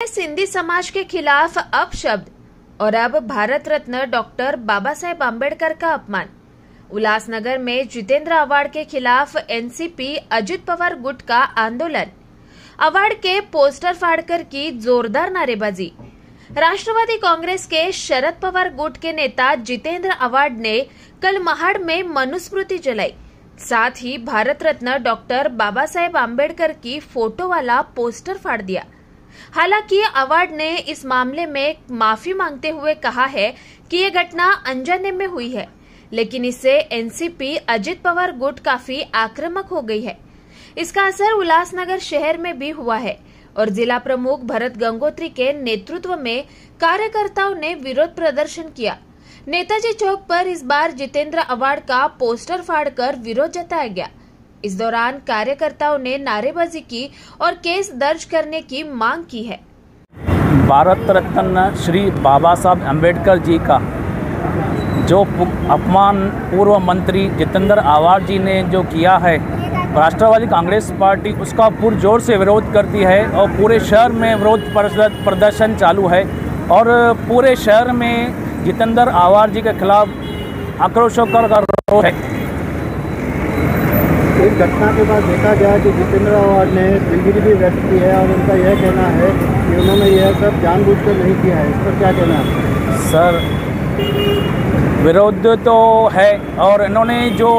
सिंधी समाज के खिलाफ अपशब्द और अब भारत रत्न डॉक्टर बाबा साहेब आम्बेडकर का अपमान। उल्लासनगर में जितेंद्र अवार्ड के खिलाफ एनसीपी अजित पवार गुट का आंदोलन। अवार्ड के पोस्टर फाड़कर की जोरदार नारेबाजी। राष्ट्रवादी कांग्रेस के शरद पवार गुट के नेता जितेंद्र अवार्ड ने कल महाड़ में मनुस्मृति जलाई। साथ ही भारत रत्न डॉक्टर बाबा साहेब आम्बेडकर की फोटो वाला पोस्टर फाड़ दिया। हालांकि अवार्ड ने इस मामले में माफी मांगते हुए कहा है कि ये घटना अनजाने में हुई है, लेकिन इससे एनसीपी अजित पवार गुट काफी आक्रामक हो गई है। इसका असर उल्लासनगर शहर में भी हुआ है और जिला प्रमुख भरत गंगोत्री के नेतृत्व में कार्यकर्ताओं ने विरोध प्रदर्शन किया। नेताजी चौक पर इस बार जितेंद्र अवार्ड का पोस्टर फाड़कर विरोध जताया गया। इस दौरान कार्यकर्ताओं ने नारेबाजी की और केस दर्ज करने की मांग की है। भारत रत्न श्री बाबा साहब अम्बेडकर जी का जो अपमान पूर्व मंत्री जितेंद्र अवार्ड जी ने जो किया है, राष्ट्रवादी कांग्रेस पार्टी उसका पुरजोर से विरोध करती है और पूरे शहर में विरोध प्रदर्शन चालू है और पूरे शहर में जितेंद्र अवार्ड जी के खिलाफ आक्रोशों का विरोध है। इस घटना के बाद देखा गया कि जितेंद्र अवार्ड ने दिलगिरी भी व्यक्त की है और उनका यह कहना है कि उन्होंने यह सब जानबूझकर नहीं किया है। इस पर क्या कहना है? सर, विरोध तो है और इन्होंने जो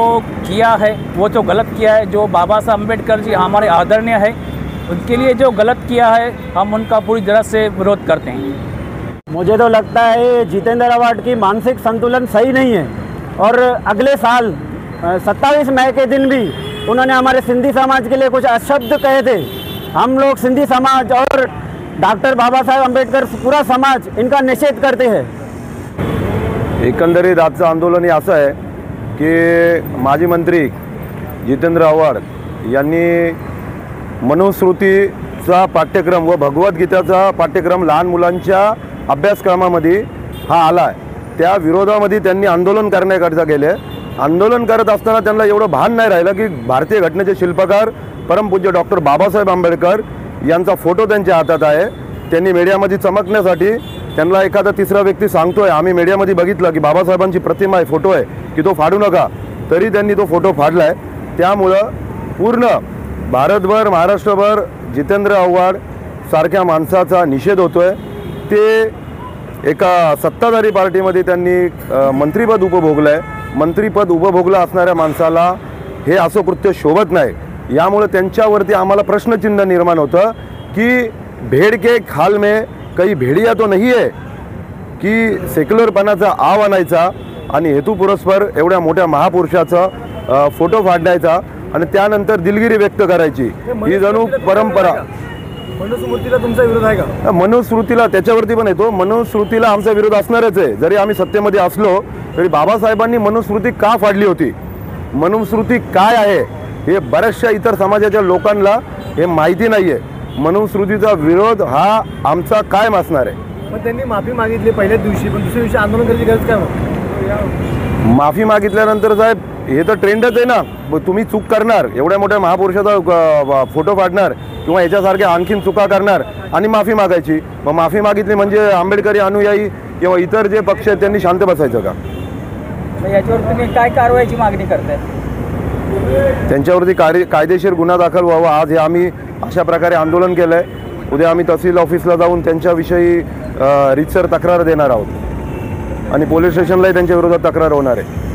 किया है वो तो गलत किया है। जो बाबा साहब अम्बेडकर जी हमारे आदरणीय है, उनके लिए जो गलत किया है हम उनका पूरी तरह से विरोध करते हैं। मुझे तो लगता है जितेंद्र अवार्ड की मानसिक संतुलन सही नहीं है और अगले साल 27 मई के दिन भी उन्होंने हमारे सिंधी समाज के लिए कुछ अशब्द कहे थे। हम लोग सिंधी समाज और डॉक्टर बाबा साहेब आंबेडकर पूरा समाज इनका निषेध करते हैं। एकंदरीत आजचं आंदोलन हे असं आहे की माजी मंत्री जितेंद्र आव्हाड यांनी मनुस्मृतीचा पाठ्यक्रम व भगवद्गीतेचा पाठ्यक्रम लहान मुलांच्या अभ्यासक्रमामध्ये हा आला आहे, त्या विरोधामध्ये त्यांनी आंदोलन करण्याकरता गेले। आंदोलन करत असताना त्यांना एवढं भान नाही राहिलं की भारतीय घटनेचे शिल्पकार परमपूज्य डॉक्टर बाबासाहेब आंबेडकर यांचा फोटो त्यांच्या हातात आहे। त्यांनी मीडियामध्ये चमकण्यासाठी त्यांना एखादा तिसरा व्यक्ती सांगतोय, आम्ही मीडियामध्ये बघितलं की बाबासाहेबांची प्रतिमा आहे, फोटो आहे की तो फाडू नका, तरी त्यांनी तो फोटो फाडलाय। त्यामुळं पूर्ण भारतभर महाराष्ट्रभर जितेंद्र आव्हाड सारख्या माणसाचा निषेध होतोय। ते एका सत्ताधारी पार्टीमध्ये त्यांनी मंत्रिपद उपभोगलंय। मंत्रिपद उपभोगलं असणाऱ्या माणसाला हे असं कृत्य शोभत नाही। यामुळे त्यांच्यावरती आम्हाला प्रश्नचिन्ह निर्माण होतं की भेड़ के खाल में कई भेड़िया तो नहीं है की सेक्युलरपणाचा आव आणायचा आणि हेतुपुरस्पर एवढ्या मोठ्या महापुरुषाचा फोटो फाडण्याचा आणि त्यानंतर दिलगिरी व्यक्त करायची ही जणू परंपरा। मनुस्मृतीला तुमचा विरोध आहे का? मनुस्मृतीला त्याच्यावरती पण येतो। मनुस्मृतीला आमचा विरोध असणारच आहे। जरी आम्ही सत्तेमध्ये असलो तरी बाबासाहेबांनी मनुस्मृती का फाडली होती, मनुस्मृती काय आहे हे बऱ्याचशा इतर समाजाच्या लोकांना हे माहिती नाहीये। मनुस्मृतीचा विरोध हा आमचा कायम असणार आहे। पण त्यांनी माफी मागितली पहिल्याच दिवशी, पण दुसऱ्या दिवशी आंदोलन करायची गरज काय मग? माफी मागितल्यानंतर साहेब हे तर ट्रेंडच आहे ना। तुम्ही चूक करणार, एवढ्या मोठ्या महापुरुषाचा फोटो फाडणार किंवा याच्यासारख्या आणखीन चुका करणार आणि माफी मागायची। मग माफी मागितली म्हणजे आंबेडकरी अनुयायी किंवा इतर जे पक्ष आहेत त्यांनी शांत बसायचं का? याच्यावर तुम्ही काय कारवाईची मागणी करताय? त्यांच्यावरती कायदेशीर गुन्हा दाखल व्हावा। आज हे आम्ही अशा प्रकारे आंदोलन केलंय। उद्या आम्ही तहसील ऑफिसला जाऊन त्यांच्याविषयी रीतसर तक्रार देणार आहोत आणि पोलीस स्टेशनलाही त्यांच्या विरोधात तक्रार होणार आहे।